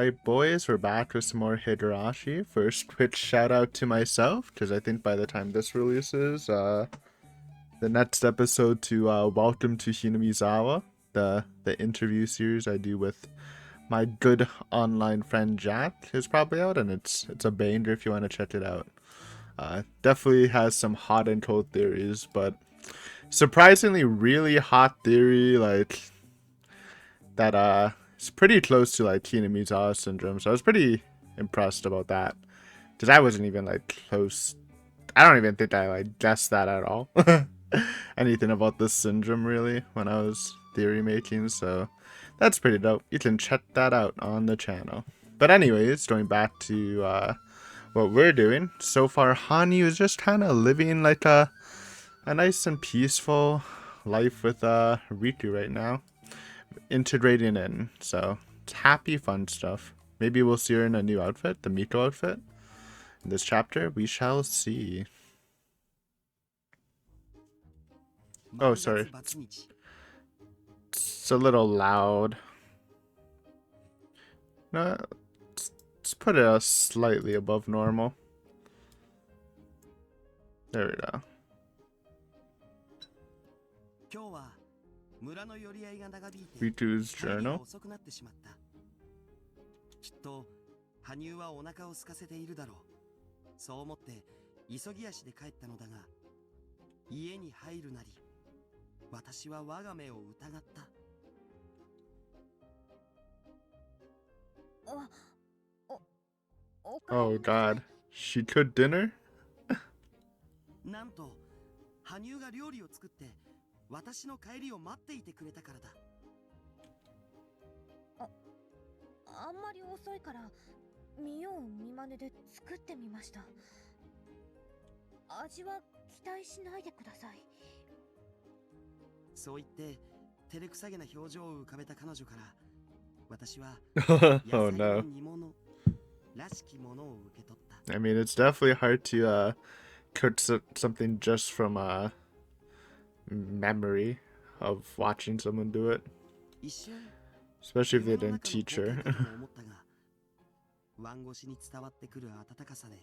Alright, boys, we're back with some more Higurashi. First, quick shout out to myself, because I think by the time this releases, the next episode to Welcome to Hinamizawa, the interview series I do with my good online friend Jack, is probably out, and it's a banger if you want to check it out. Definitely has some hot and cold theories, but surprisingly really hot theory, like, that it's pretty close to like Hinamizawa syndrome, so I was pretty impressed about that. Because I wasn't even like close. I don't even think I like guessed that at all. Anything about this syndrome really when I was theory making, so that's pretty dope. You can check that out on the channel. But anyways, going back to what we're doing. So far, Hanyu is just kind of living like a nice and peaceful life with Riku right now. Integrating in, so it's happy fun stuff. Maybe we'll see her in a new outfit, the Miko outfit in this chapter. We shall see. Oh, sorry, it's a little loud. No, let's put it slightly above normal. There we go. Ritu's journal. きっと羽生はお腹を空かせているだろう。そう思って急ぎ足で帰ったのだが、家に入るなり、私は我が目を疑った。Oh God, she cooked dinner? なんと羽生が料理を作って私の帰りを待っていてくれたからだ。あんまり遅いから見よう見まねで作ってみました。味は期待しないでください。そう言って照れくさげな表情を浮かべた彼女から私は Oh no. 煮物らしきものを受け取った。 I mean, it's definitely hard to cook something just from memory of watching someone do it. Especially if they didn't teach her. ワン越しに伝わってくる温かさで、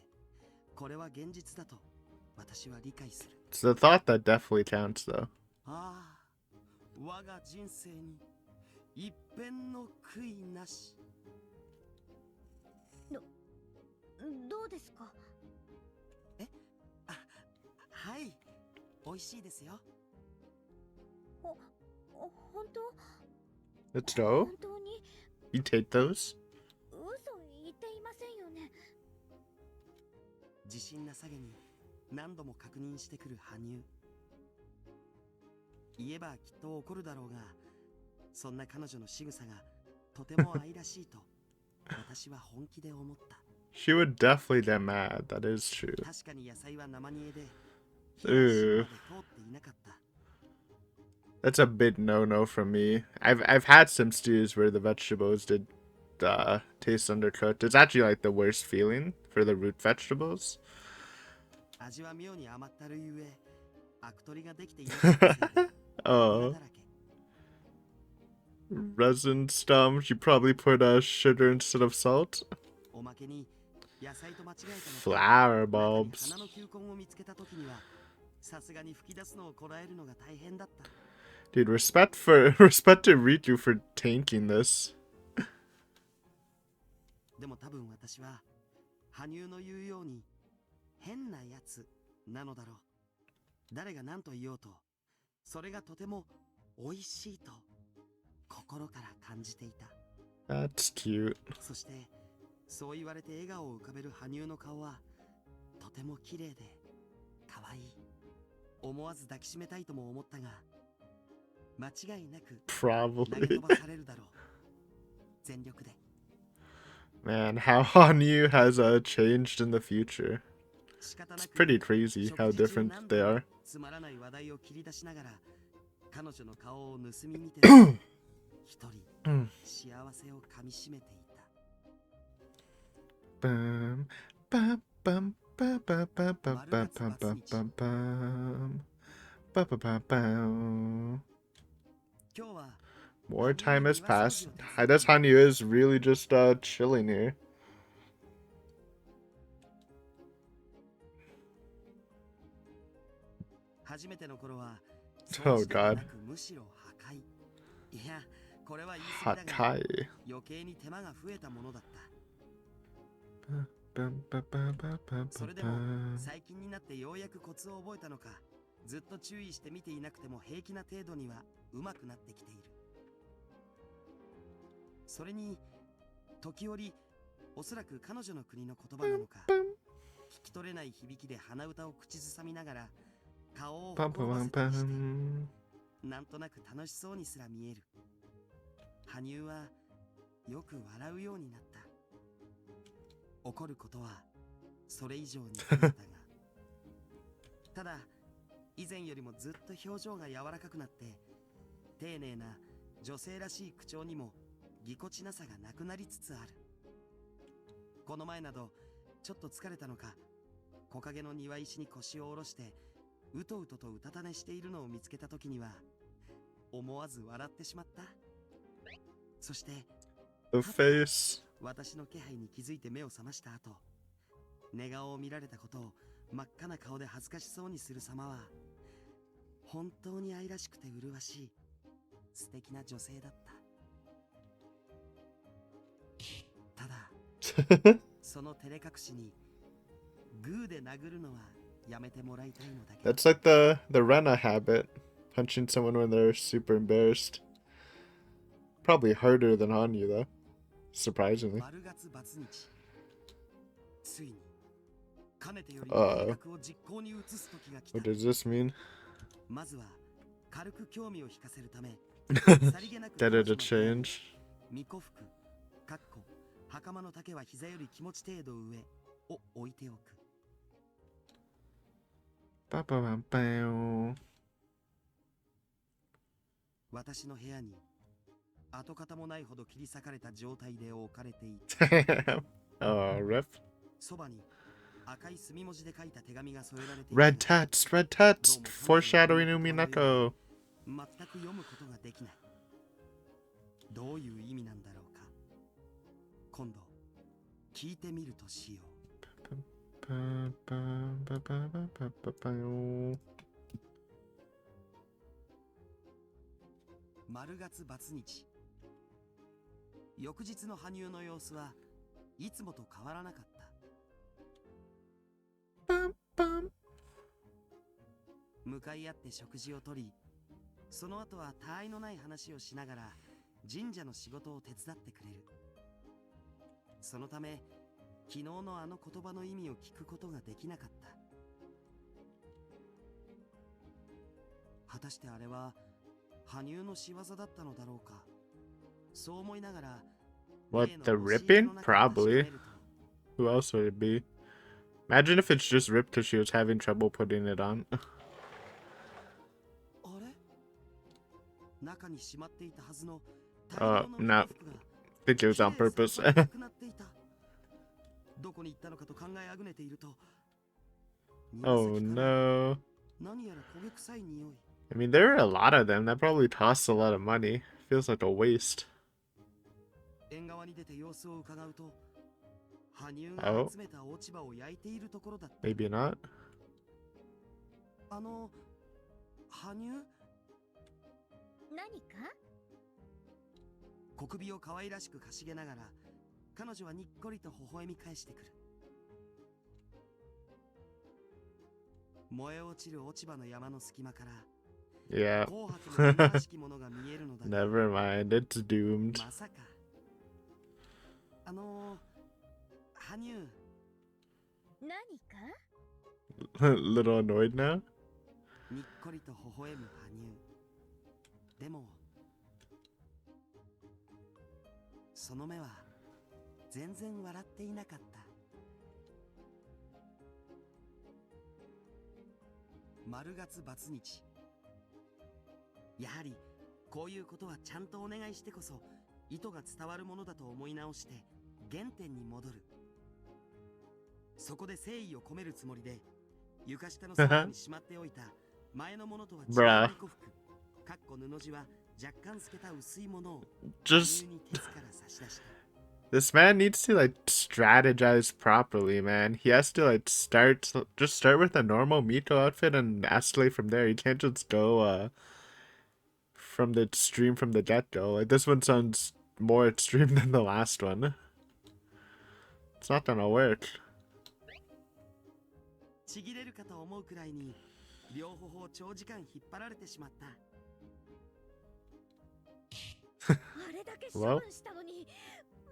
これは現実だと私は理解する。 It's the thought that definitely counts, though. ああ、我が人生に一片の悔いなし。どうですか？あ、はい、美味しいですよ。本当？ Let's go. 本当に？ You take those? 嘘言っていませんよね。自信なさげに何度も確認してくる羽生。言えばきっと怒るだろうが、そんな彼女の仕草がとても愛らしいと私は本気で思った。 She would definitely get mad, that is true. 確かに野菜は生煮えで、Ooh. 火が通っていなかった。 That's a big no-no from me. I've had some stews where the vegetables did taste undercooked. It's actually like the worst feeling for the root vegetables. 味は妙に甘ったるゆえ、悪取りができていなかったせいで。Oh. Resin stump. She probably put sugar instead of salt. おまけに野菜と間違えたの。 Flower bulbs. 花の球根を見つけた時には、さすがに吹き出すのをこらえるのが大変だった。 Dude, respect to Riku for tanking this. でも多分私は羽生の言うように変なやつなのだろう。誰が何と言おうと、それがとても美味しいと心から感じていた。 That's cute. そしてそう言われて笑顔を浮かべる羽生の顔はとても綺麗で可愛い。思わず抱きしめたいとも思ったが、間違いなく投げ飛ばされるだろう。全力で。 Man, how Hanyu has changed in the future. It's pretty crazy how different they are. つまらない話題を切り出しながら彼女の顔を盗み見て一人幸せをかみしめていた。 Bum, bum, bum, bum, bum, bum, bum, bum, bum, bum, bum. Bum, bum, bum, bum. 今日は More time has passed. I guess Hanyu is really just chilling here. 初めての頃は Oh そうしたくな god. くむしろ破壊。いや、これは言い過ぎだが Hakai. 余計に手間が増えたものだった。それでも最近になってようやくコツを覚えたのか、ずっと注意して見ていなくても平気な程度には上手くなってきている。それに時折、おそらく彼女の国の言葉なのか、聞き取れない響きで鼻歌を口ずさみながら顔をほころばせたりして、なんとなく楽しそうにすら見える。羽生はよく笑うようになった。怒ることはそれ以上に増えたがただ以前よりもずっと表情が柔らかくなって、丁寧な女性らしい口調にもぎこちなさがなくなりつつある。この前などちょっと疲れたのか、木陰の庭石に腰を下ろしてうとうととうたた寝しているのを見つけた時には思わず笑ってしまった。そして The face. 私の気配に気づいて目を覚ました後、寝顔を見られたことを真っ赤な顔で恥ずかしそうにする様は本当に愛らしくて麗しい素敵な女性だった。ただその照れ隠しにグーで殴るのはやめてもらいたいのだけど。 That's like the Rena habit. Punching someone when they're super embarrassed. Probably harder than Hanyu though. Surprisingly. 丸月バツ日、ついにかねてよりの計画を実行に移す時が来た。 What does this mean? まずは軽く興味を引かせるためさりげなく Get it a change. 巫女服、かっこ袴の丈は膝より気持ち程度上を置いておく。 Ba-ba-bam-bam. 私の部屋に跡形もないほど切り裂かれた状態で置かれていた。 Oh, rip. そばに赤い墨文字で書いた手紙が添えられていた。 Red tats, red tats. Foreshadowing Umineko. 全く読むことができない。どういう意味なんだろうか。今度聞いてみるとしよう。 Ba-ba-ba-ba-ba-ba-ba-ba. 丸月バツ日、翌日の羽生の様子はいつもと変わらなかった。 Bum, bum. 向かい合って食事をとり、その後は他愛のない話をしながら神社の仕事を手伝ってくれる。そのため昨日のあの言葉の意味を聞くことができなかった。果たしてあれは羽生の仕業だったのだろうか。そう思いながら What, the ripping? Probably. Who else would it be? Imagine if it's just ripped because she was having trouble putting it on. あれ、中にしまっていたはずの No. I think it was on purpose. どこに行ったのかと考えあぐねていると、 Oh no. 何やら焦げ臭い匂い。 I mean, there are a lot of them. That probably costs a lot of money. Feels like a waste. 縁側に出て様子を伺うと、羽生が集めた落ち葉を焼いているところだった。 Maybe not. 羽生、何か？小首を可愛らしくかしげながら彼女はにっこりと微笑み返してくる。燃え落ちる落ち葉の山の隙間から Yeah. 紅白の花らしきものが見えるのだが Never mind. It's doomed. まさか羽生、何か？ Little annoyed now. にっこりと微笑む羽生。でもその目は全然笑っていなかった。丸月バツ日、やはりこういうことはちゃんとお願いしてこそ意図が伝わるものだと思い直して原点に戻る。そこで誠意を込めるつもりで床下の倉庫にしまっておいた前のものとは違う巫女服、かっこ布地は若干透けた薄いものを羽 Just 生に鉄から差し出した。 this man needs to like strategize properly, man. He has to like just start with a normal Mito outfit and escalate from there. He can't just go from the extreme from the get-go. Like this one sounds more extreme than the last one. It's not gonna work. ちぎれるかと思うくらいに両頬を長時間引っ張られてしまった。あれだけ処分したのに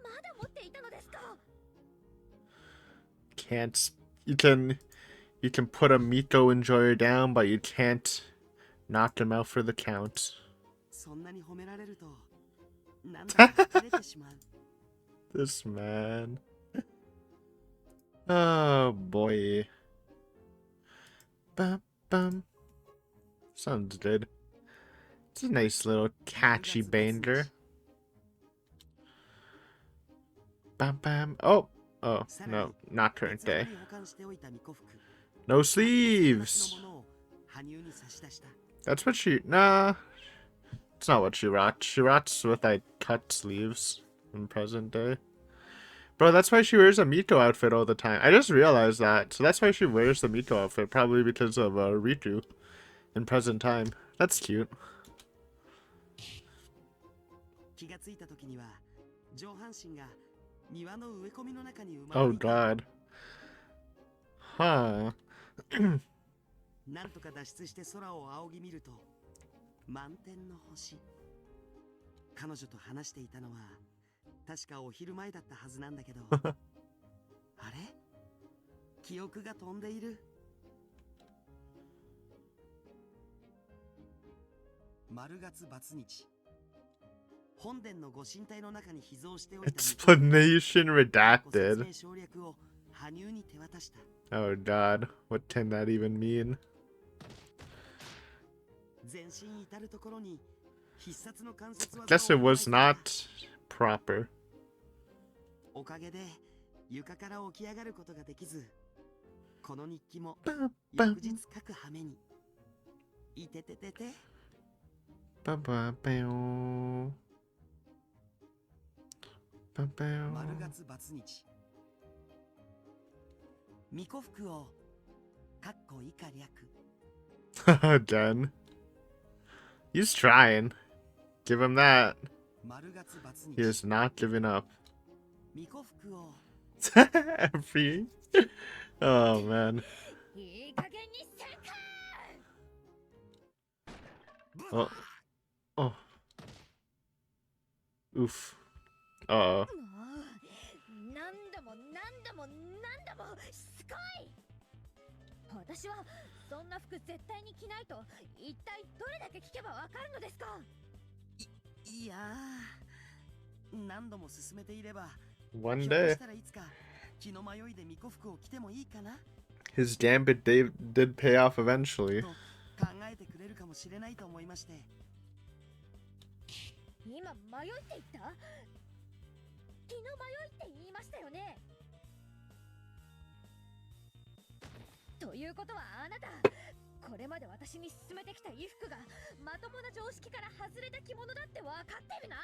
まだ持っていたのですか。 Can't you can put a Miko enjoyer down, but you can't knock him out for the count. そんなに褒められるとなんだか照れてしまう。 This man. Oh boy. Bum bum. Sounds good. It's a nice little catchy banger. Bam bam. Oh. Oh, no, not current 鉄穴 day. に保管しておいた巫女服 No その sleeves. ものを羽生に差し出した。 That's what she. Nah. It's not what she rocks. She rocks with like cut sleeves in present day. Bro, that's why she wears a Mito outfit all the time. I just realized that. So that's why she wears the Mito outfit. Probably because of Ritu in present time. That's cute. 気がついた時には上半身が庭の植え込みの中に埋まっ Oh ていた。 god. Huh. なんとか脱出して空を仰ぎ見ると満天の星。彼女と話していたのは確かお昼前だったはずなんだけどあれ、記憶が飛んでいる。丸月バツ日、本殿のご神体の中に秘蔵しておいた Explanation ご説 redacted. 明省略を羽生に手渡した。 Oh god. What can that even mean? 全身至るところに必殺の関節技 Guess it を was 行いさ not proper. おかげで床から起き上がることができず、この日記も Bum 翌 bum. 日書く羽目に。いてててて。 Bum bum bum. Bum 丸 bum. 月バツ日、巫女服をかっこ以下略。 Again. He's trying. Give him that. 丸月バツ He 日、 is not giving up. 巫女服を Every. Oh man. いい加減にせんか。 Oh. Oh. Oof. Uh-oh. もう何度も何度も何度もしつこい。私はそんな服絶対に着ないと一体どれだけ聞けばわかるのですか。いやー、何度も進めていれば One ひょっと day, したらいつか気の迷いで巫女服を着てもいいかな his gambit did pay off eventually. と考えてくれるかもしれないと思いまして。今迷いって言った？気の迷いって言いましたよね。ということはあなた、これまで私に勧めてきた衣服がまともな常識から外れた着物だって分かってるな。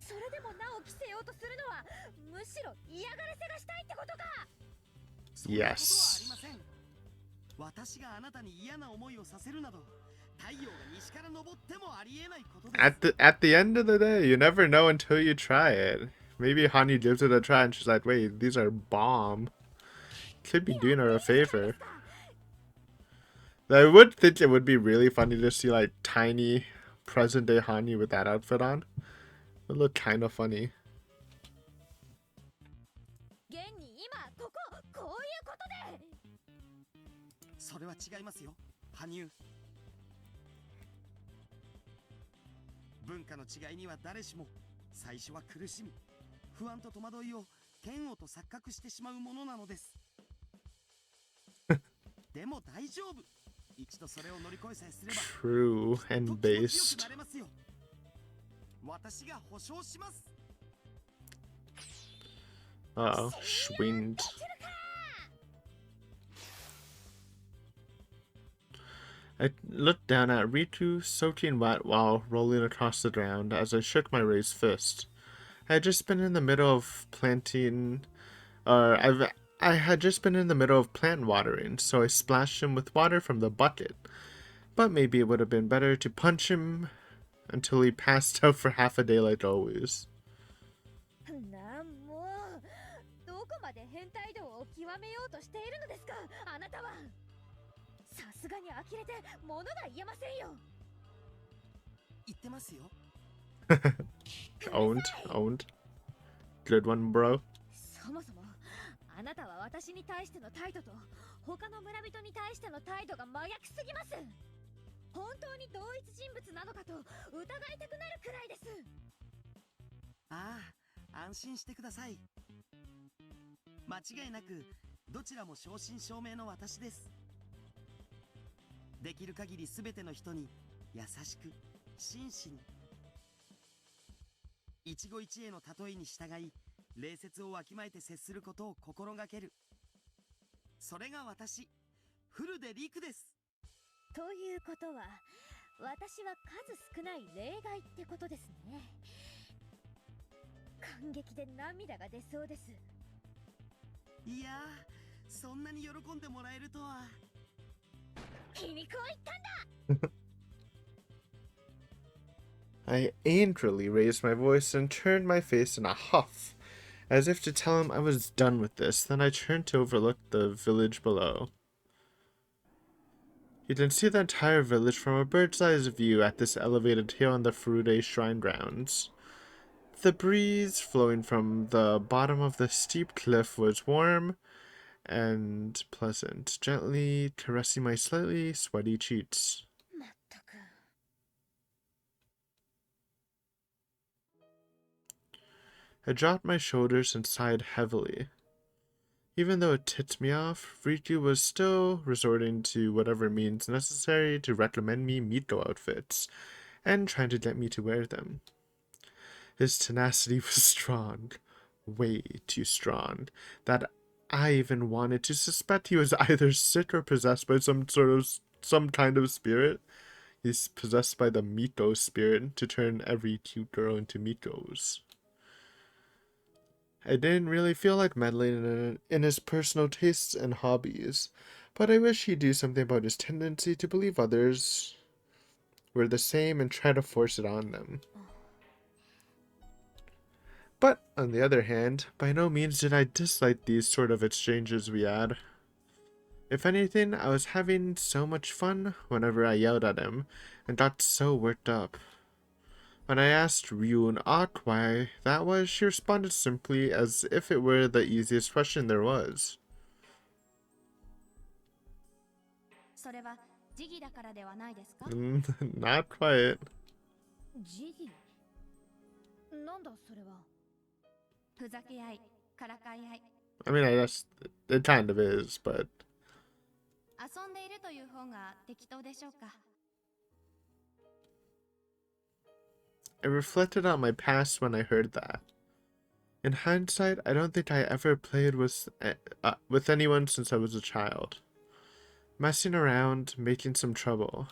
それでもなお着せようとするのはむしろ嫌がらせがしたいってことか。そんなことはあり Yes. ません。私があなたに嫌な思いをさせるなど、太陽が西から昇ってもありえないことです。 At the end of the day, you never know until you try it. Maybe Honey gives it a try and she's like, wait, these are bomb. Could be doing her a favor. I would think it would be really funny to see like tiny present day Honey with that outfit on. It would look kind of funny. 現に今こういうことで。それは違いますよ、羽生。文化の違いには誰しも最初は苦しみ、不安と戸惑いを嫌悪と錯覚してしまうものなのです。でも大丈夫。一度それを乗り越えさえすれば True きっ and と気持ちよ based. くなれますよ。私が保証します。 Uh-oh. Schwind. I looked down at Ritu, soaking wet while rolling across the ground as I shook my raised fist. I had just been in the middle of planting, or I had just been in the middle of plant watering, so I splashed him with water from the bucket. But maybe it would have been better to punch him until he passed out for half a day like always. なんもどこまで変態度を極めようとしているのですかあなたは。さすがに呆れて物が言えませんよ。言ってますよ。Owned, owned. Good one, bro. そもそもあなたは私に対しての態度と他の村人に対しての態度が真逆すぎます。本当に同一人物なのかと疑いたくなるくらいです。ああ、安心してください。間違いなくどちらも正真正銘の私です。できる限りすべての人に優しく真摯に、一期一会の例えに従い礼節をわきまえて接することを心がける。それが私、フルでリクです。ということは私は数少ない例外ってことですね。感激で涙が出そうです。いやー、そんなに喜んでもらえるとは。君こう言ったんだ。 I angrily raised my voice and turned my face in a huff, as if to tell him I was done with this. Then I turned to overlook the village below. You can see the entire village from a bird's-eye view at this elevated hill on the Furude Shrine grounds. The breeze flowing from the bottom of the steep cliff was warm and pleasant, gently caressing my slightly sweaty cheeks. まったく。I dropped my shoulders and sighed heavily. Even though it tipped me off, Riku was still resorting to whatever means necessary to recommend me Miko outfits, and trying to get me to wear them. His tenacity was strong, way too strong, that I even wanted to suspect he was either sick or possessed by some kind of spirit. He's possessed by the Miko spirit to turn every cute girl into Mikos. I didn't really feel like meddling in his personal tastes and hobbies, but I wish he'd do something about his tendency to believe others were the same and try to force it on them. But, on the other hand, by no means did I dislike these sort of exchanges we had. If anything, I was having so much fun whenever I yelled at him, and got so worked up. When I asked Ryun Ak why that was, she responded simply as if it were the easiest question there was. それは時期だからではないですか？ Not quite. ジギなんだそれは。ふざけ合い、からかい合い。 I mean, I guess it kind of is, but 遊んでいるという方が適当でしょうか？ I reflected on my past when I heard that. In hindsight, I don't think I ever played with anyone since I was a child. Messing around, making some trouble.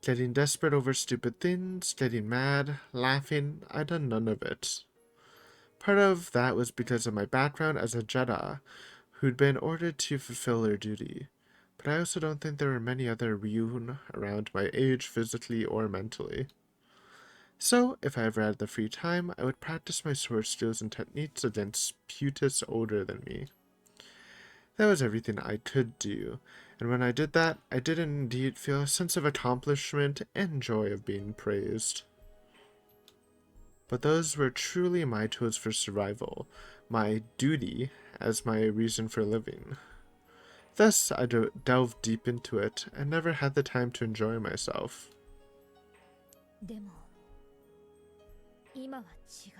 Getting desperate over stupid things, getting mad, laughing, I'd done none of it. Part of that was because of my background as a Jedi, who'd been ordered to fulfill their duty. But I also don't think there were many other Ryun around my age physically or mentally. So, if I ever had the free time, I would practice my sword skills and techniques against putists older than me. That was everything I could do, and when I did that, I did indeed feel a sense of accomplishment and joy of being praised. But those were truly my tools for survival, my duty as my reason for living. Thus, I delved deep into it, and never had the time to enjoy myself. でも今は違う。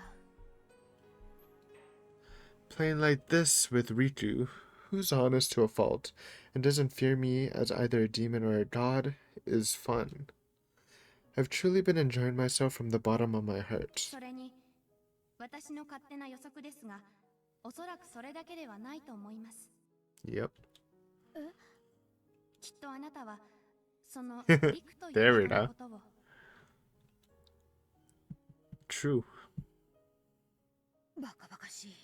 Playing like this with Riku, who's honest to a fault, and doesn't fear me as either a demon or a god, is fun. I've truly been enjoying myself from the bottom of my heart. それに、私の勝手な予測ですが、おそらくそれだけではないと思います。 Yep. きっとあなたはその陸という There we 人の go. ことを。 True. バカバカしい。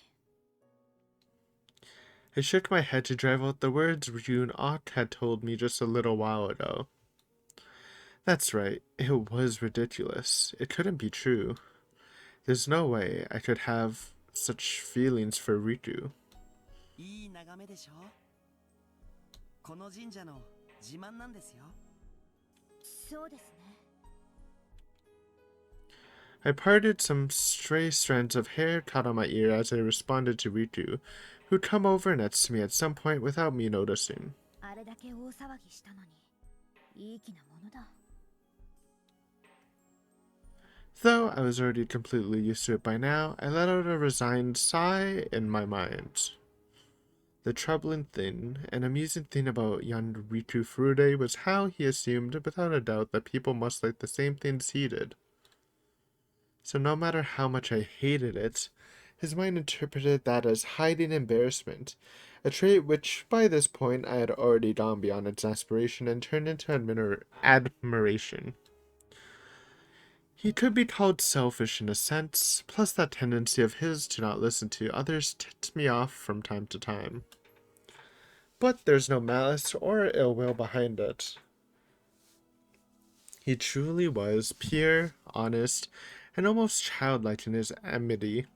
I shook my head to drive out the words Ryun Ott had told me just a little while ago. That's right, it was ridiculous. It couldn't be true. There's no way I could have such feelings for Riku. いい眺めでしょ。この神社の自慢なんですよ。そうですね。 I parted some stray strands of hair caught on my ear as I responded to Riku, who'd come over next to me at some point without me noticing. あれだけ大騒ぎしたのに、いい気なものだ。 Though I was already completely used to it by now, I let out a resigned sigh in my mind. The troubling thing, and amusing thing about young Riku Furude was how he assumed without a doubt that people must like the same things he did. So no matter how much I hated it, his mind interpreted that as hiding embarrassment, a trait which by this point I had already gone beyond exasperation and turned into admiration. He could be called selfish in a sense, plus that tendency of his to not listen to others ticked me off from time to time. But there's no malice or ill will behind it. He truly was pure, honest, and almost childlike in his amity,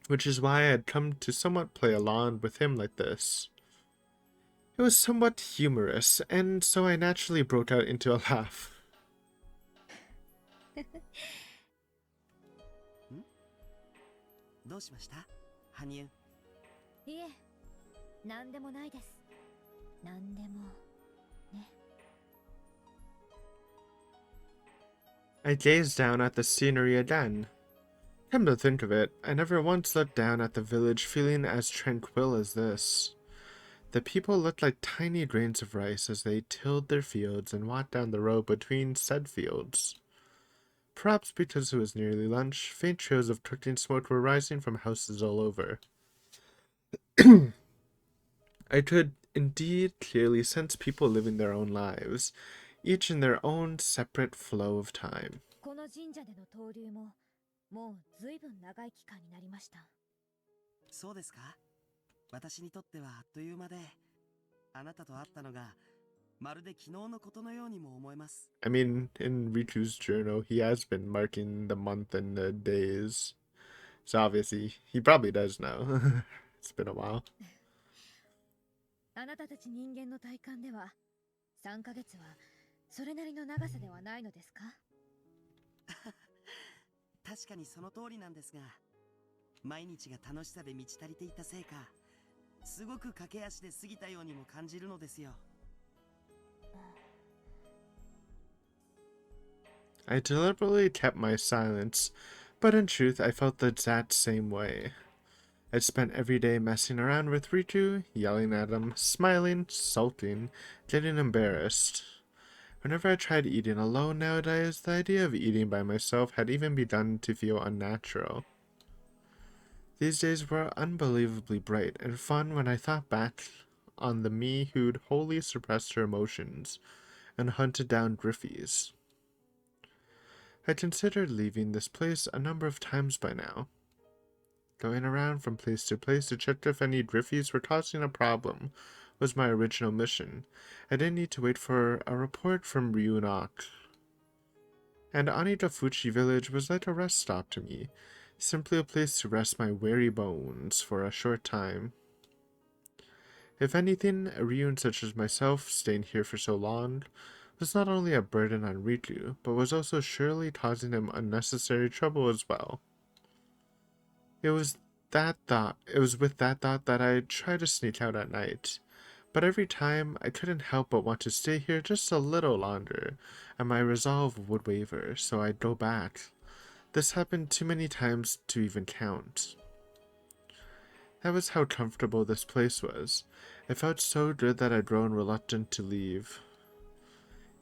which is why I had come to somewhat play along with him like this. It was somewhat humorous, and so I naturally broke out into a laugh. どうしました羽生。いえ、なんでもないです。なんでもね。 I gazed down at the scenery again. Come to think of it, I never once looked down at the village feeling as tranquil as this. The people looked like tiny grains of rice as they tilled their fields and walked down the road between said fields. Perhaps because it was nearly lunch, faint trails of cooking smoke were rising from houses all over. I could indeed clearly sense people living their own lives, each in their own separate flow of time. この神社での登竜も、もうずいぶん長い期間になりました。そうですか。私にとってはあっという間で、あなたと会ったのがまるで昨日のことのようにも思えます。I mean, in Riku's journal, he has been marking the month and the days. So obviously, he probably does know. It's been a while. あなたたち人間の体感では、3ヶ月はそれなりの長さではないのですか？確かにその通りなんですが、毎日が楽しさで満ち足りていたせいか、すごく駆け足で過ぎたようにも感じるのですよ。I deliberately kept my silence, but in truth I felt the exact same way. I'd spent every day messing around with Riku, yelling at him, smiling, sulking, getting embarrassed. Whenever I tried eating alone nowadays, the idea of eating by myself had even begun to feel unnatural. These days were unbelievably bright and fun when I thought back on the me who'd wholly suppressed her emotions and hunted down Griffies. I considered leaving this place a number of times by now. Going around from place to place to check if any Griffies were causing a problem was my original mission. I didn't need to wait for a report from Ryunak. And Anidafuchi village was like a rest stop to me, simply a place to rest my weary bones for a short time. If anything, a Ryun such as myself, staying here for so long, was not only a burden on Riku, but was also surely causing him unnecessary trouble as well. It was with that thought that I tried to sneak out at night. But every time, I couldn't help but want to stay here just a little longer, and my resolve would waver, so I'd go back. This happened too many times to even count. That was how comfortable this place was. It felt so good that I'd grown reluctant to leave.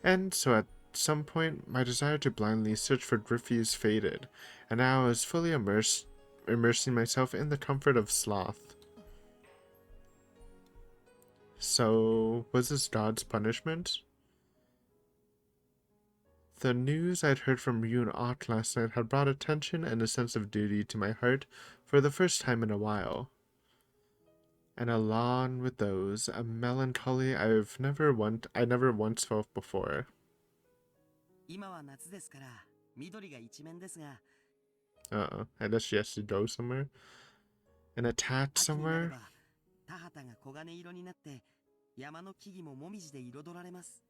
And so at some point, my desire to blindly search for Griffies faded, and now I was fully immersing myself in the comfort of sloth. So, was this God's punishment? The news I'd heard from Ryu and Ott last night had brought attention and a sense of duty to my heart for the first time in a while. And along with those, a melancholy I never once felt before. 今は夏ですから緑が一面ですが、 I guess she has to go somewhere. And attach 秋になれ somewhere? ば田畑が黄金色になって山の木々ももみじで彩られます。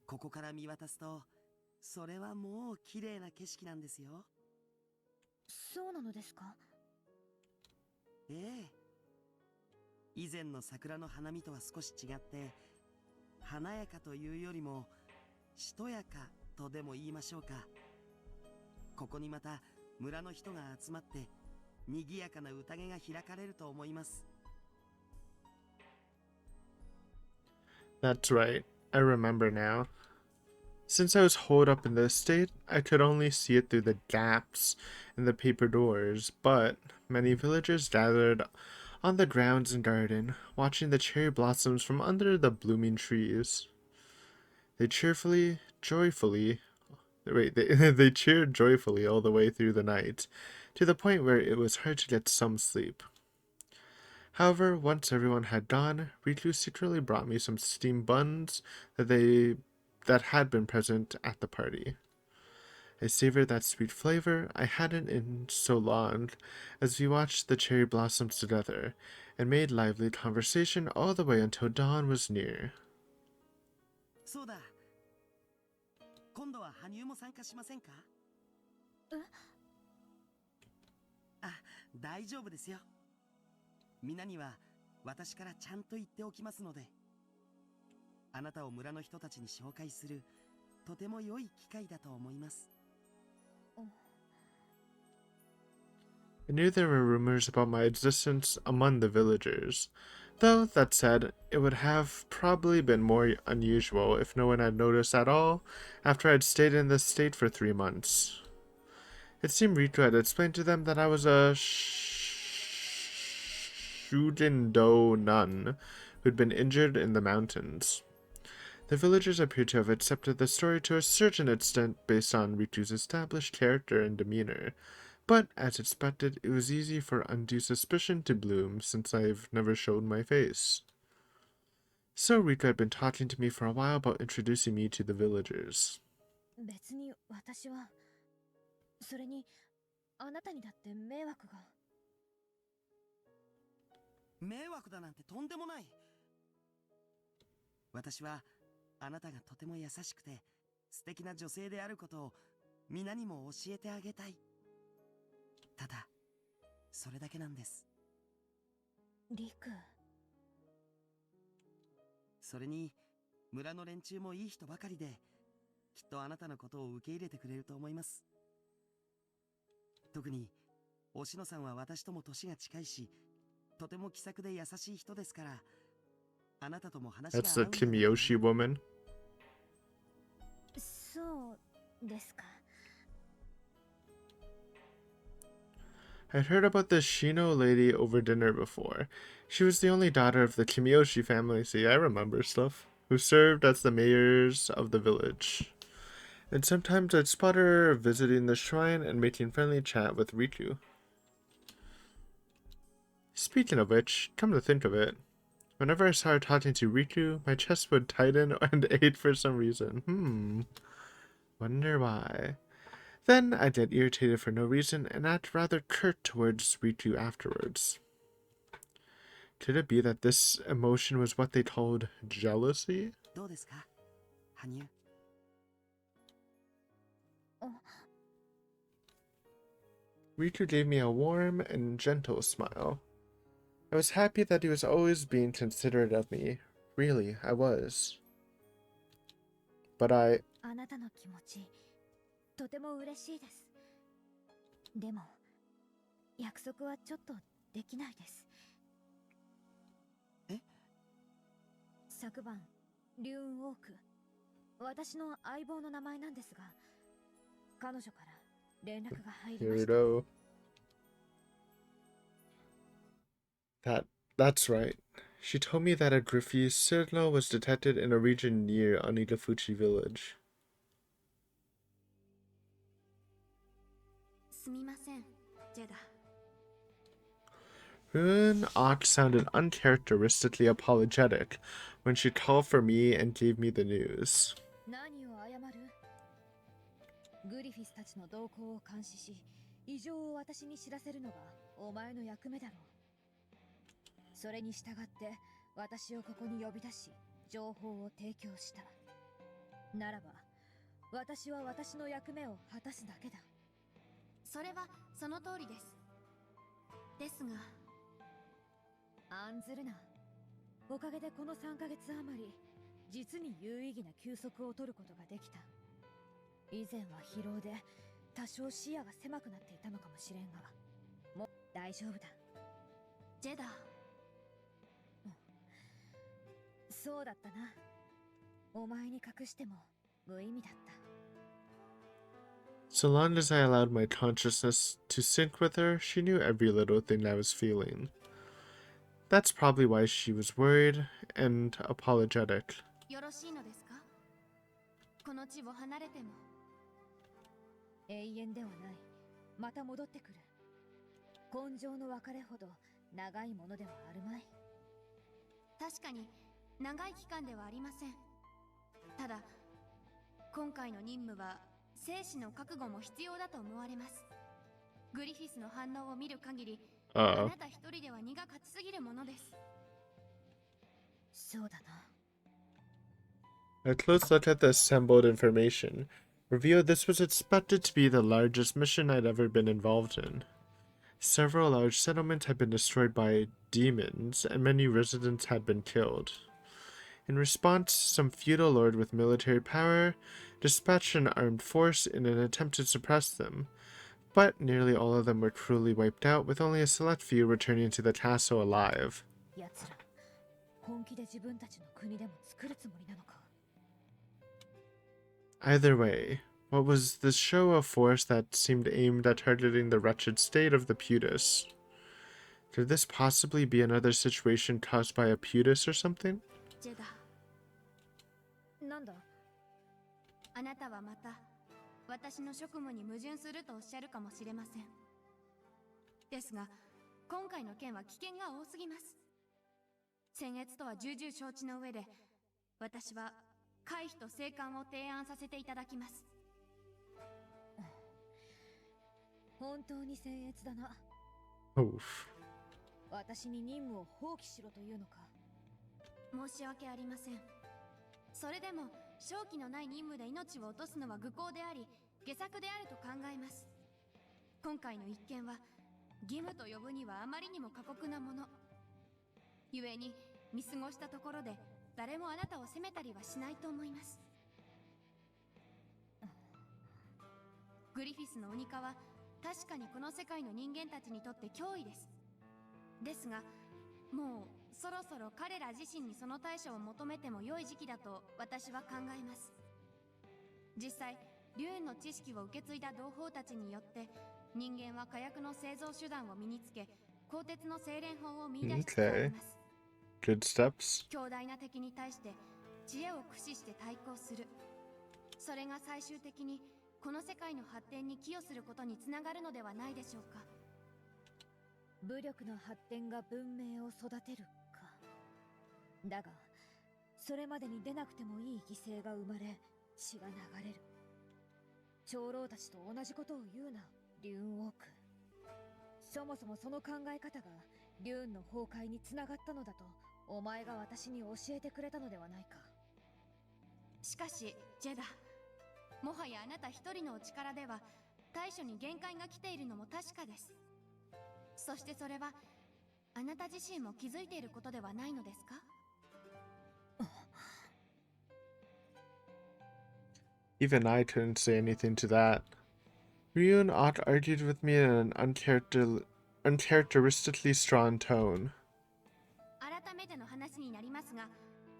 ここから見渡すとそれはもう綺麗な景色なんですよ。そうなのですか？ええ。以前の桜の花見とは少し違って華やかというよりもしとやかとでも言いましょうか。ここにまた村の人が集まって賑やかな宴が開かれると思います。 That's right. I remember now. Since I was holed up in the estate, I could only see it through the gaps in the paper doors, but many villagers gathered on the grounds and garden, watching the cherry blossoms from under the blooming trees. They cheered joyfully all the way through the night, to the point where it was hard to get some sleep. However, once everyone had gone, Riku secretly brought me some steamed buns that had been present at the party. I savored that sweet flavor I hadn't in so long as we watched the cherry blossoms together and made lively conversation all the way until dawn was near. そうだ。今度は羽生も参加しませんか？え？あ、大丈夫ですよ。みんなには私からちゃんと言っておきますので。あなたを村の人たちに紹介するとても良い機会だと思います。 I knew there were rumors about my existence among the villagers, though, that said, it would have probably been more unusual if no one had noticed at all after I'd stayed in this state for 3 months. It seemed Riku had explained to them that I was a Shujindo nun who'd been injured in the mountains. The villagers appeared to have accepted the story to a certain extent based on Riku's established character and demeanor, but, as expected, it was easy for undue suspicion to bloom since I've never showed my face. So Riku had been talking to me for a while about introducing me to the villagers. 別に私は、それにあなたにだって迷惑が。迷惑だなんてとんでもない。私はあなたがとても優しくて素敵な女性であることを皆にも教えてあげたい。ただそれだけなんです。リク。それに村の連中もいい人ばかりできっとあなたのことを受け入れてくれると思います。特におしのさんは私とも年が近いしとても気さくで優しい人ですからあなたとも話が合うん That's じゃ the ないかな。 Kimiyoshi woman. そうですか。I'd heard about the Shino lady over dinner before. She was the only daughter of the Kimiyoshi family, see, I remember stuff, who served as the mayors of the village. And sometimes I'd spot her visiting the shrine and making friendly chat with Riku. Speaking of which, come to think of it, whenever I saw her talking to Riku, my chest would tighten and ache for some reason. Wonder why. Then I'd get irritated for no reason and act rather curt towards Riku afterwards. Could it be that this emotion was what they called jealousy? どうですか羽生。 Riku gave me a warm and gentle smile. I was happy that he was always being considerate of me. Really, I was. But あなたの気持ち、とても嬉しいです。でも、約束はちょっとできないです。え？昨晩、リューンオーク、私の相棒の名前なんですが、彼女から連絡が入り here ま we した。 go. That's right. She told me that a Griffey signal was detected in a region near Onidafuchi village. すみません、ジェダ。 Rune Ock sounded uncharacteristically apologetic when she called for me and gave me the news. 何を謝る？グリフィスたちの動向を監視し、異常を私に知らせるのがお前の役目だろう。それに従って私をここに呼び出し、情報を提供した。ならば、私は私の役目を果たすだけだ。それはその通りです。ですが、案ずるな。おかげでこの3ヶ月余り、実に有意義な休息を取ることができた。以前は疲労で多少視野が狭くなっていたのかもしれんが、もう大丈夫だ。ジェダ。そうだったな。お前に隠しても無意味だった。 So long as I allowed my consciousness to sync with her, she knew every little thing I was feeling. That's probably why she was worried and apologetic. よろしいのですか？この地を離れても。永遠ではない。また戻ってくる。根性の別れほど長いものではあるまい。確かに長い期間ではありません。ただ今回の任務は生死の覚悟も必要だと思われます。グリフィスの反応を見る限り、あなた一人では荷が勝ちすぎるものです。そうだな。 A close look at the assembled information revealed this was expected to be the largest mission I'd ever been involved in. Several large settlements had been destroyed by demons, and many residents had been killed. In response, some feudal lord with military power dispatched an armed force in an attempt to suppress them, but nearly all of them were cruelly wiped out, with only a select few returning to the castle alive. 奴ら、本気で自分たちの国でも作るつもりなのか。 Either way, what was this show of force that seemed aimed at targeting the wretched state of the Putus? Could this possibly be another situation caused by a Putus or something? ジェダ。なんだ？あなたはまた私の職務に矛盾するとおっしゃるかもしれません。ですが今回の件は危険が多すぎます。僭越とは重々承知の上で、私は回避と生還を提案させていただきます。本当に僭越だな。 Oof. 私に任務を放棄しろというのか。申し訳ありません。それでも正気のない任務で命を落とすのは愚行であり下策であると考えます。今回の一件は義務と呼ぶにはあまりにも過酷なもの。故に見過ごしたところで誰もあなたを責めたりはしないと思います。グリフィスの鬼化は確かにこの世界の人間たちにとって脅威です。ですがもうそろそろ彼ら自身にその対処を求めても良い時期だと私は考えます。実際竜の知識を受け継いだ同胞たちによって人間は火薬の製造手段を身につけ、鋼鉄の精錬法を見出しつつあります。 Good steps. 強大な敵に対して知恵を駆使して対抗する。それが最終的にこの世界の発展に寄与することにつながるのではないでしょうか。武力の発展が文明を育てるか。だがそれまでに出なくてもいい犠牲が生まれ、血が流れる。長老たちと同じことを言うな、リューンオーク。そもそもその考え方がリューンの崩壊につながったのだとお前が私に教えてくれたのではないか。しかしジェダ、もはやあなた一人のお力では対処に限界が来ているのも確かです。そしてそれはあなた自身も気づいていることではないのですか？ Even I couldn't say anything to that. Ryun Ott argued with me in an uncharacteristically strong tone. 改めての話になりますが、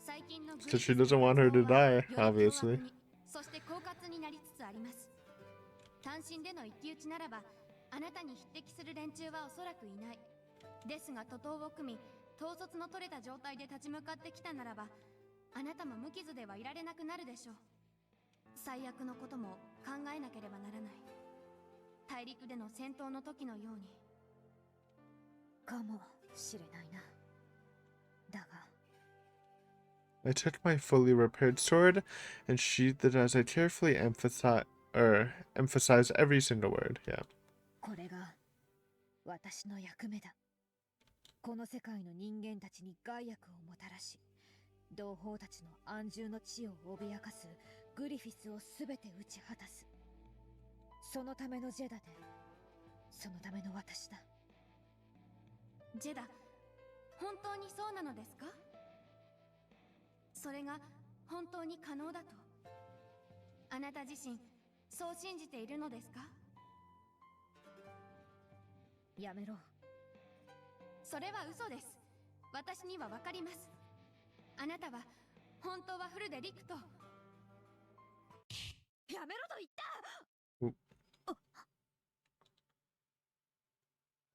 最近のグリ So フィ she ス doesn't の want her 活 to 動は die, より凶 obviously. 悪に、そして狡猾になりつつあります。単身での一騎打ちならばあなたに匹敵する連中はおそらくいない。ですが徒党を組み統率の取れた状態で立ち向かってきたならば、あなたも無傷ではいられなくなるでしょう。最悪のことも考えなければならない。大陸での戦闘の時のように。かもしれないな。だが I took my fully repaired sword and sheathed it as I carefully emphasized every single word. Yeah. これが私の役目だ。この世界の人間たちに害悪をもたらし、同胞たちの安住の地を脅かすグリフィスをすべて打ち果たす。そのためのジェダで、そのための私だ。ジェダ、本当にそうなのですか？それが本当に可能だとあなた自身そう信じているのですか？やめろ。それは嘘です。私にはわかります。あなたは本当はフルでリクと。やめろと言った。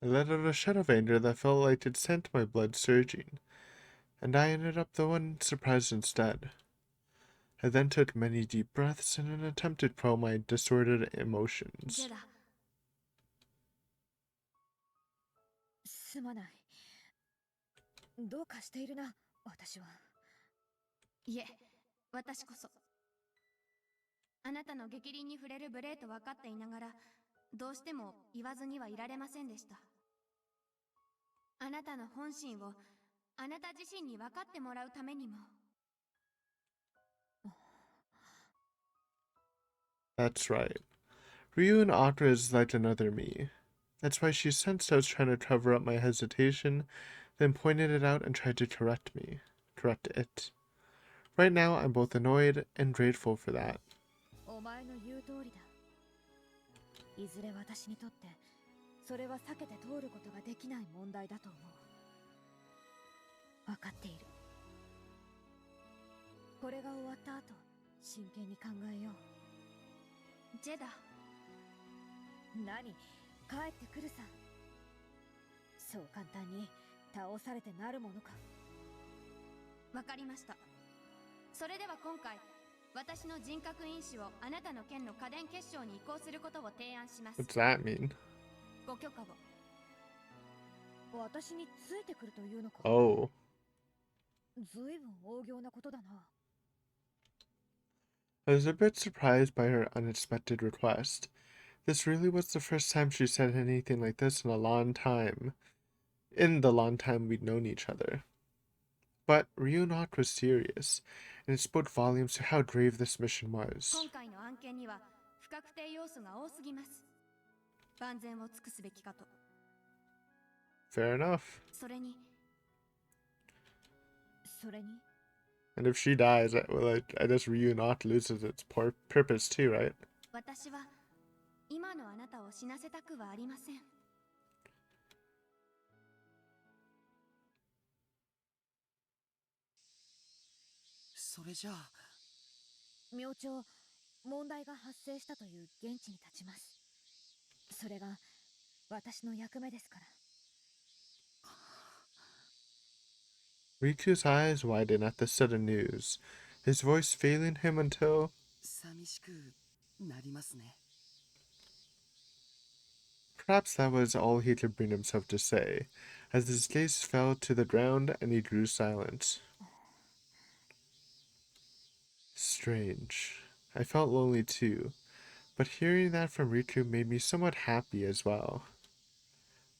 I let out a shout of anger that felt like it sent my blood surging, and I ended up the one surprised instead. I then took many deep breaths in an attempt to quell my disordered ジェ emotions. ダ、すまない。どうかしているな、私は。いえ、私こそ。あなたの逆鱗に触れる無礼と分かっていながら、どうしても言わずにはいられませんでした。あなたの本心をあなた自身に分かってもらうためにも。That's right. Ryu and Akra is like another me. That's why she sensed I was trying to cover up my hesitation, then pointed it out and tried to correct it. Right now, I'm both annoyed and grateful for that. お前の言う通りだ。いずれ私にとってそれは避けて通ることができない問題だと思う。分かっている。これが終わった後、真剣に考えよう。ジェダ、何、帰ってくるさ。そう簡単に倒されてなるものか。わかりました。それでは今回、私の人格因子をあなたの剣の家電結晶に移行することを提案します。 What's that mean? ご許可を。私についてくるというのか。Oh. ずいぶん大行なことだな。I was a bit surprised by her unexpected request. This really was the first time she said anything like this in the long time we'd known each other. But Ryunok was serious, and it spoke volumes to how grave this mission was. 今回の案件には不確定要素が多すぎます。万全を尽くすべきかと。Fair enough. それに、それに And if she dies, I guess Ryunok loses its purpose too, right? 私は今のあなたを死なせたくはありません。それじゃあ明朝、問題が発生したという現地に立ちます。それが私の役目ですから。Riku's eyes widened at the sudden news, his voice failing him until 寂しくなりますね。 perhaps that was all he could bring himself to say, as his gaze fell to the ground and he grew silent. Strange. I felt lonely too, but hearing that from Riku made me somewhat happy as well.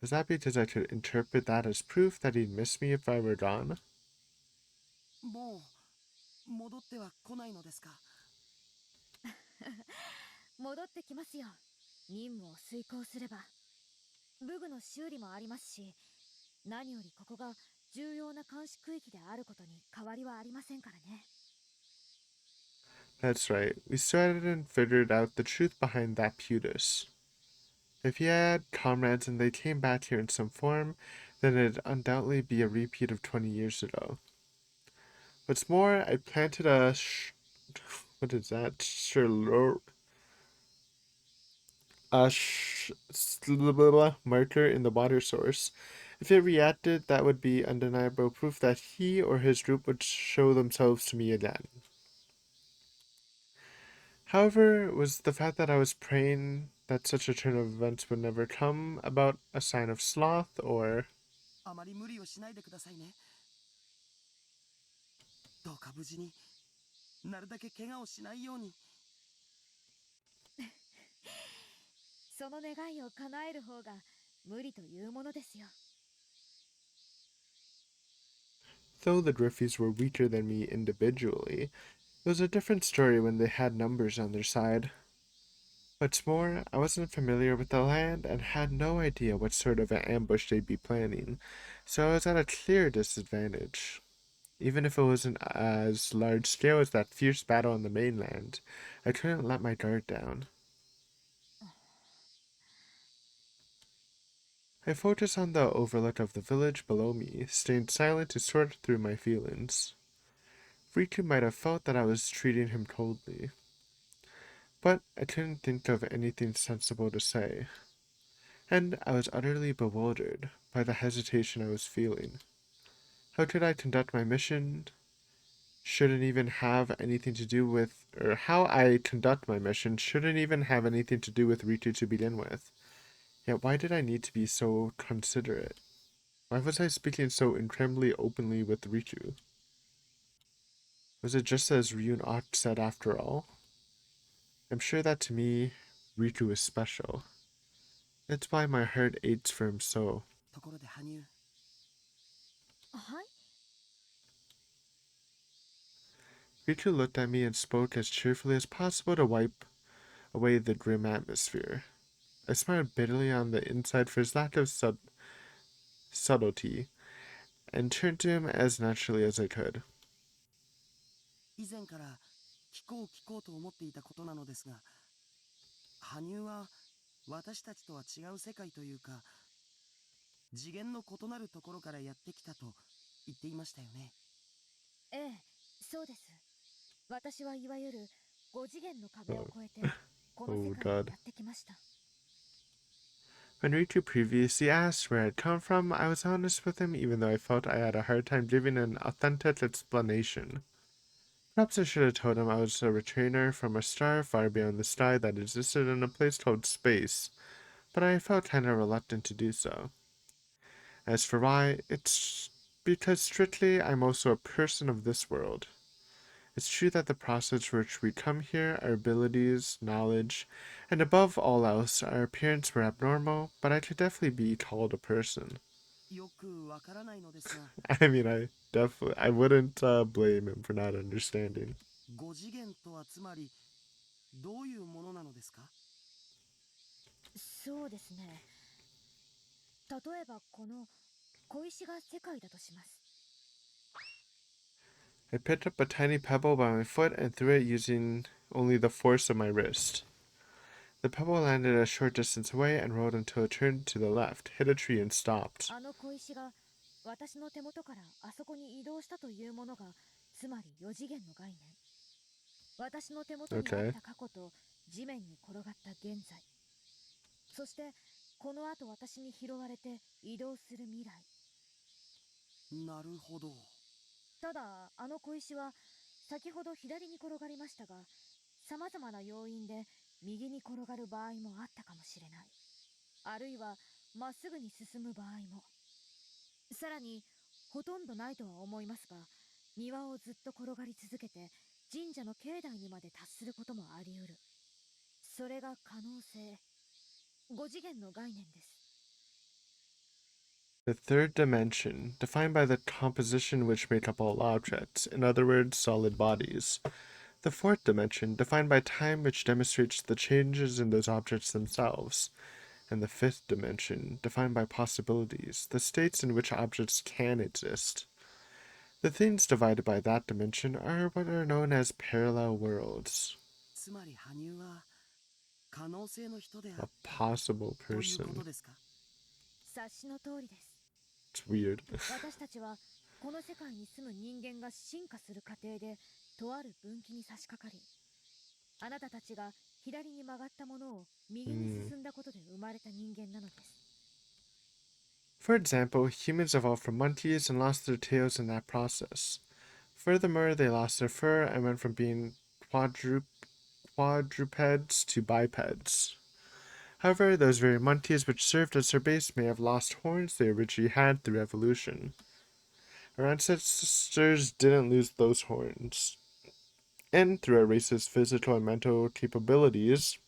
Was that because I could interpret that as proof that he'd miss me if I were gone? もう戻っては来ないのですか？戻ってきますよ。任務を遂行すれば。武具の修理もありますし、何よりここが重要な監視区域であることに変わりはありませんからね。That's right. We started and figured out the truth behind that Putus. If he had comrades and they came back here in some form, then it'd undoubtedly be a repeat of 20 years ago. What's more, I planted what is that? Marker in the water source, If it reacted, that would be undeniable proof that he or his group would show themselves to me again. However, was the fact that I was praying that such a turn of events would never come about a sign of sloth, or あまり無理をしないでくださいね。どうか無事に、なるだけ怪我をしないように。その願いを叶える方が無理というものですよ。though the Griffies were weaker than me individually, it was a different story when they had numbers on their side. What's more, I wasn't familiar with the land and had no idea what sort of an ambush they'd be planning, so I was at a clear disadvantage. Even if it wasn't as large scale as that fierce battle on the mainland, I couldn't let my guard down. I focused on the overlook of the village below me, staying silent to sort through my feelings. Riku might have felt that I was treating him coldly, but I couldn't think of anything sensible to say, and I was utterly bewildered by the hesitation I was feeling. How could I conduct my mission? Shouldn't even have anything to do with, or how I conduct my mission shouldn't even have anything to do with Riku to begin with. Yet why did I need to be so considerate? Why was I speaking so incredibly openly with Riku? Was it just as Ryun Ok said after all? I'm sure that to me, Riku is special. That's why my heart aches for him so. ところで羽生、はい。Riku looked at me and spoke as cheerfully as possible to wipe away the grim atmosphere. I smiled bitterly on the inside for his lack of subtlety, and turned to him as naturally as I could. 以前から聞こうと思っていたことなのですが、羽生は私たちとは違う世界というか、次元の異なるところからやってきたと言っていましたよね。ええ、そうです。私はいわゆる5次元の壁を越えてこの Oh 世界に god. やってきました。When Riku previously asked where I'd come from, I was honest with him even though I felt I had a hard time giving an authentic explanation. Perhaps I should have told him I was a returner from a star far beyond the sky that existed in a place called space, but I felt kind of reluctant to do so. As for why, it's because strictly I'm also a person of this world. It's true that the process for which we come here, our abilities, knowledge, and above all else, our appearance were abnormal, but I could definitely be called a person. よくわからないのですが、I mean, I wouldn't blame him for not understanding. 5次元とはつまりどういうものなのですか？そうですね。例えばこの小石が世界だとします。I picked up a tiny pebble by my foot and threw it using only the force of my wrist. The pebble landed a short distance away and rolled until it turned to the left, hit a tree, and stopped. あの小石が私の手元からあそこに移動したというものが、つまり4次元の概念。私の手元にあった過去と地面に転がった現在。そしてこの後私に拾われて移動する未来。なるほど。ただあの小石は先ほど左に転がりましたが、様々な要因で右に転がる場合もあったかもしれない。あるいはまっすぐに進む場合も。さらにほとんどないとは思いますが、庭をずっと転がり続けて神社の境内にまで達することもあり得る。それが可能性。5次元の概念です。The third dimension, defined by the composition which make up all objects, in other words, solid bodies. The fourth dimension, defined by time which demonstrates the changes in those objects themselves. And the fifth dimension, defined by possibilities, the states in which objects can exist. The things divided by that dimension are what are known as parallel worlds. つまり羽生は可能性の人であ A った possible ということ person. ですか？察しの通りです。It's weird. 私たちはこの世界に住む人間が進化する過程でとある分岐に差し掛かり、あなたたちが左に曲がったものを右に進んだことで生まれた人間なのです。For example, humans evolved from monkeys and lost their tails in that process. Furthermore, they lost their fur and went from being quadrupeds to bipeds. However, those very monkeys which served as their base may have lost horns they originally had through evolution. Our ancestors didn't lose those horns, and through our race's physical and mental capabilities,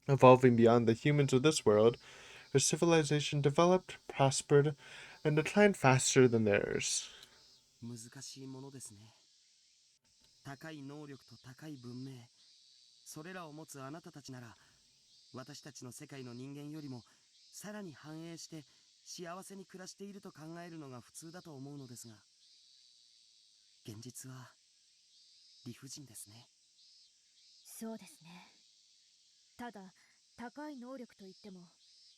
evolving beyond the humans of this world, our civilization developed, prospered, and declined faster than theirs. 難しいものですね。高い能力と高い文明、それらを持つあなたたちなら、私たちの世界の人間よりもさらに繁栄して幸せに暮らしていると考えるのが普通だと思うのですが、現実は理不尽ですね。そうですね。ただ、高い能力といっても、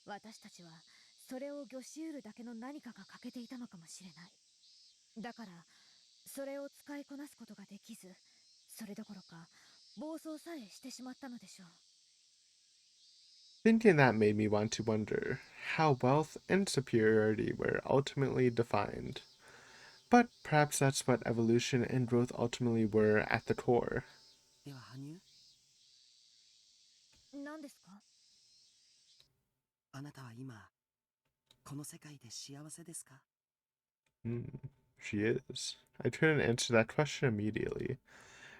私たちはそれを御し得るだけの何かが欠けていたのかもしれない。だから、それを使いこなすことができず、それどころか暴走さえしてしまったのでしょう。Thinking that made me want to wonder how wealth and superiority were ultimately defined. But perhaps that's what evolution and growth ultimately were at the core. では羽生、何ですか？あなたは今この世界で幸せですか？ She is. I couldn't answer that question immediately.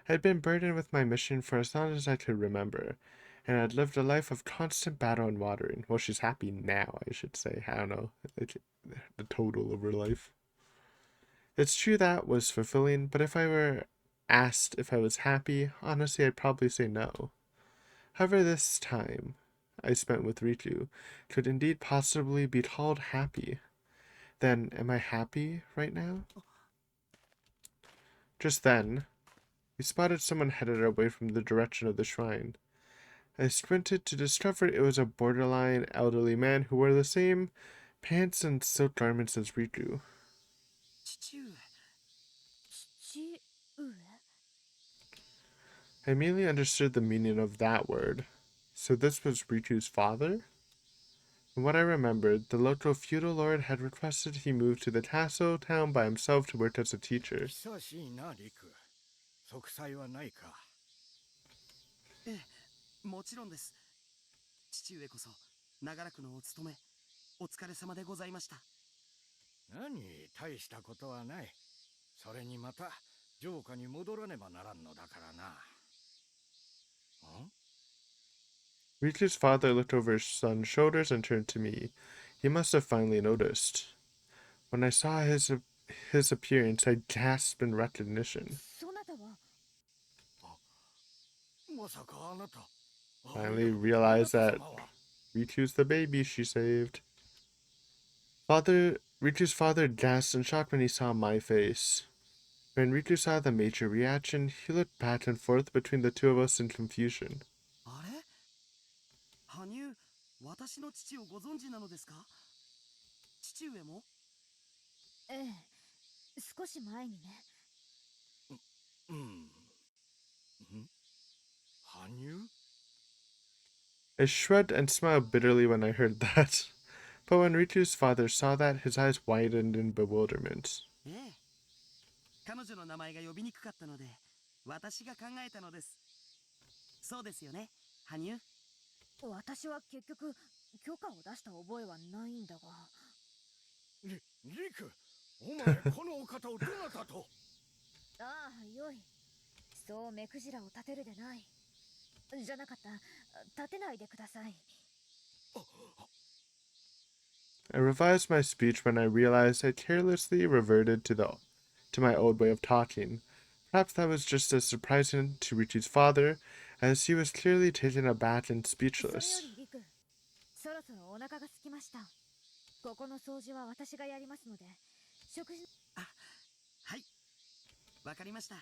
I had been burdened with my mission for as long as I could remember, and had lived a life of constant battle and watering. Well, she's happy now, I should say. I don't know, the total of her life. It's true that was fulfilling, but if I were asked if I was happy, honestly, I'd probably say no. However, this time I spent with Ritu could indeed possibly be called happy. Then, am I happy right now? Just then, we spotted someone headed away from the direction of the shrine. I squinted to discover it was a borderline elderly man who wore the same pants and silk garments as Ritu. 父上。父上？ I immediately understood the meaning of that word. So this was Ritu's father? From what I remembered, the local feudal lord had requested he move to the castle town by himself to work as a teacher. 久しいな、リク。息災はないか。ええ、もちろんです。父上こそ長らくのお勤めお疲れ様でございました。何、大したことはない。それにまた城下に戻らねばならんのだからな。ん？ Ritu's father looked over his son's shoulders and turned to me. He must have finally noticed. When I saw his appearance, I gasped in recognition. そなたは？まさかあなた。Finally realized that Ritu's the baby she saved. Ritu's father gasped in shock when he saw my face. When Ritu saw the major reaction, he looked back and forth between the two of us in confusion. あれ、羽生、私の父をご存知なのですか？父上も？ええ、少し前にね。うん。羽生？ I shrugged and smiled bitterly when I heard that. But when Ritu's father saw that, his eyes widened in bewilderment. ええ、彼女の名前が呼びにくかったので私が考えたのです。そうですよね、羽生。私は結局許可を出した覚えはないんだが。リク、お前このお方をどなたと？ああ、よい。そう目くじらを立てるでない。じゃなかった。立てないでください。I revised my speech when I realized I carelessly reverted to my old way of talking. Perhaps that was just as surprising to Richi's father, as he was clearly taken aback and それよ speechless. りリク、そろそろお腹が空きました。ここの掃除は私がやりますので、食事。あ、はい、わかりました。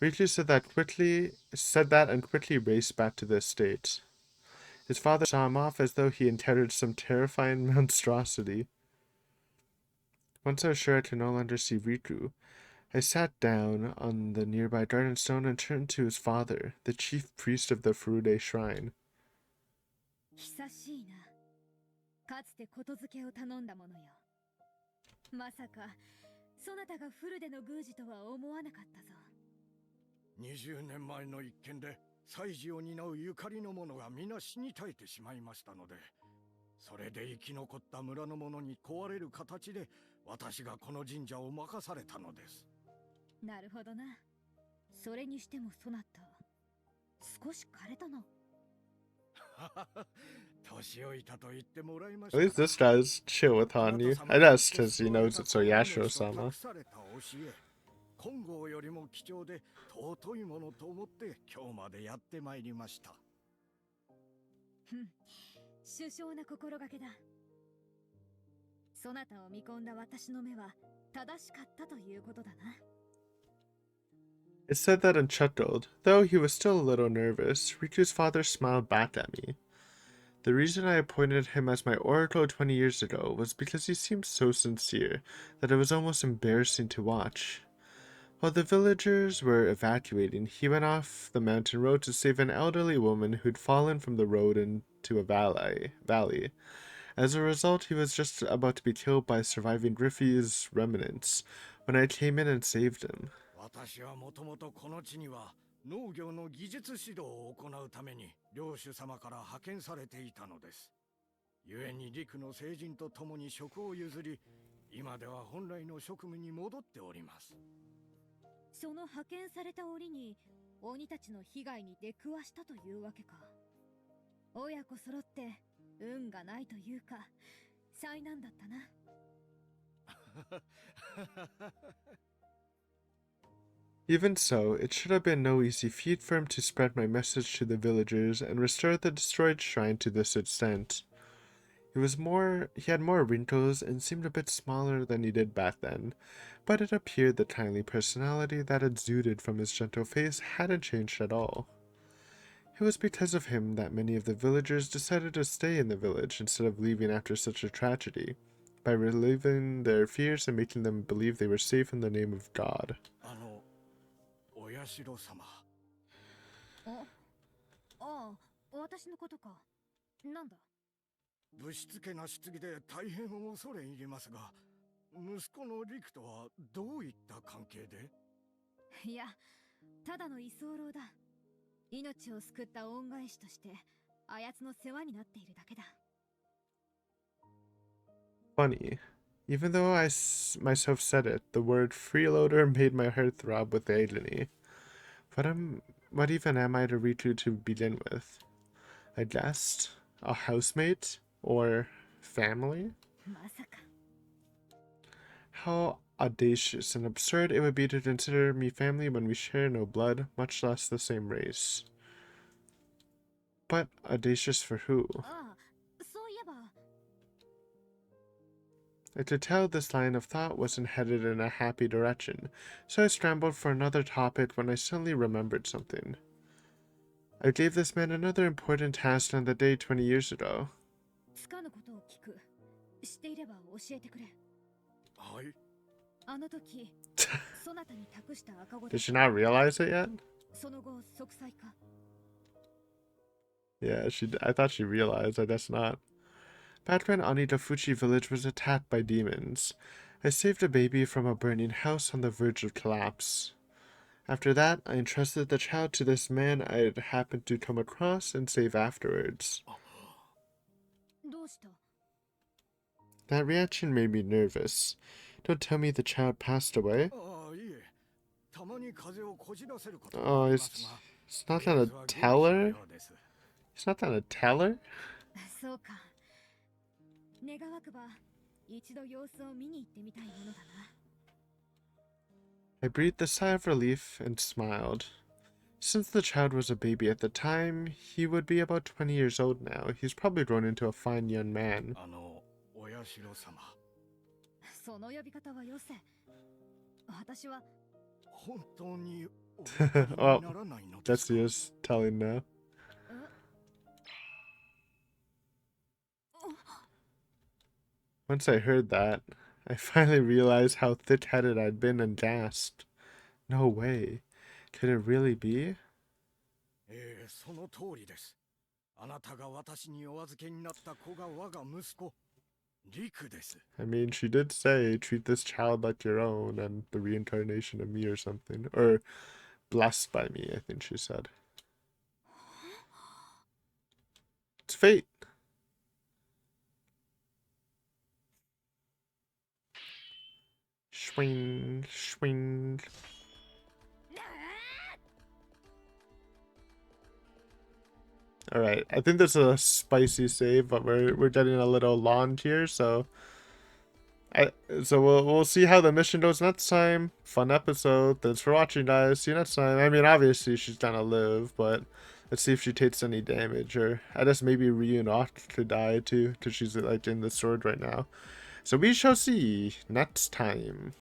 Richu said that and quickly raced back to the estate. His father saw him off as though he encountered some terrifying monstrosity. Once I was sure I could no longer see Riku, I sat down on the nearby garden stone and turned to his father, the chief priest of the Furude shrine. 久しいな。かつてことづけを頼んだものよ。まさかそなたがフルでの宮司とは思わなかったぞ。20年前の一件で祭事を担うゆかりの者が皆死に絶えてしまいましたので、それで生き残った村の者に壊れる形で私がこの神社を任されたのです。なるほどな。それにしてもそなた少し枯れたな。年老いたと言ってもらいまし At た least this does chill with Hanyu. I guess because he knows it's Oyashiro-sama. 金剛よりも貴重で尊いものと思って今日までやってまいりました。殊勝な心がけだ。そなたを見込んだ私の目は正しかったということだな。It said that and chuckled. Though he was still a little nervous, Riku's father smiled back at me. The reason I appointed him as my oracle 20 years ago was because he seemed so sincere that it was almost embarrassing to watch. While the villagers were evacuating, he went off the mountain road to save an elderly woman who'd fallen from the road into a valley. As a result, he was just about to be killed by surviving Griffey's remnants when I came in and saved him. 私はもともとこの地には農業の技術指導を行うために領主様から派遣されていたのです。故に陸の聖人と共に職を譲り、今では本来の職務に戻っております。その派遣された折に鬼たちの被害に出くわしたというわけか。親子揃って運がないというか災難だったな。Even so, it should have been no easy feat for him to spread my message to the villagers and restore the destroyed shrine to this extent. He had more wrinkles and seemed a bit smaller than he did back then, but it appeared the kindly personality that exuded from his gentle face hadn't changed at all. It was because of him that many of the villagers decided to stay in the village instead of leaving after such a tragedy, by relieving their fears and making them believe they were safe in the name of God. 親代様。ああ、私のことか。なんだ。ぶしつけな棺で大変恐れ入りますが、息子の陸とはどういった関係で？いや、ただの居候だ。命を救った恩返しとしてあやつの世話になっているだけだ。Funny. Even though I myself said it, the word freeloader made my heart throb with agony. What even am I to Ritu to begin with? A guest? A housemate? Or family? まさか。 How audacious and absurd it would be to consider me family when we share no blood, much less the same race. But audacious for who? ああ、そういえば。I could tell this line of thought wasn't headed in a happy direction, so I scrambled for another topic when I suddenly remembered something. I gave this man another important task on the day 20 years ago. つかぬことを聞く。知っていれば教えてくれ。はい。あの時、そなたに託した赤子だ。 Did she not realize it yet? その後、息災か。 Yeah, I thought she realized. I guess not. Back when Onidafuchi village was attacked by demons, I saved a baby from a burning house on the verge of collapse. After that, I entrusted the child to this man I had happened to come across and save afterwards. どうした？ That reaction made me nervous. Don't tell me the child passed away. ああ、いえ。たまに風邪をこじらせること Oh, がありますが、 it's not that a teller? 元気のようです。 It's not that a teller? そうか。願わくば一度様子を見に行ってみたいものだな。 I breathed a sigh of relief and smiled. Since the child was a baby at the time, he would be about 20 years old now. He's probably grown into a fine young man. 親代様。その呼び方はよせ。私は。本当にお分かりにならないのですか？ Guess he is telling now. Once I heard that, I finally realized how thick-headed I'd been and gasped. No way. Could it really be? その通りです。あなたが私にお預けになった子が我が息子、リクです。 I mean, she did say, treat this child like your own and the reincarnation of me or something. Or blessed by me, I think she said. It's fate. Swing, swing. Alright, I think this is a spicy save, but we're getting a little long here, so we'll see how the mission goes next time. Fun episode. Thanks for watching, guys. See you next time. I mean, obviously she's gonna live, but let's see if she takes any damage, or I guess maybe Ryunok could die too, because she's like in the sword right now. So we shall see next time.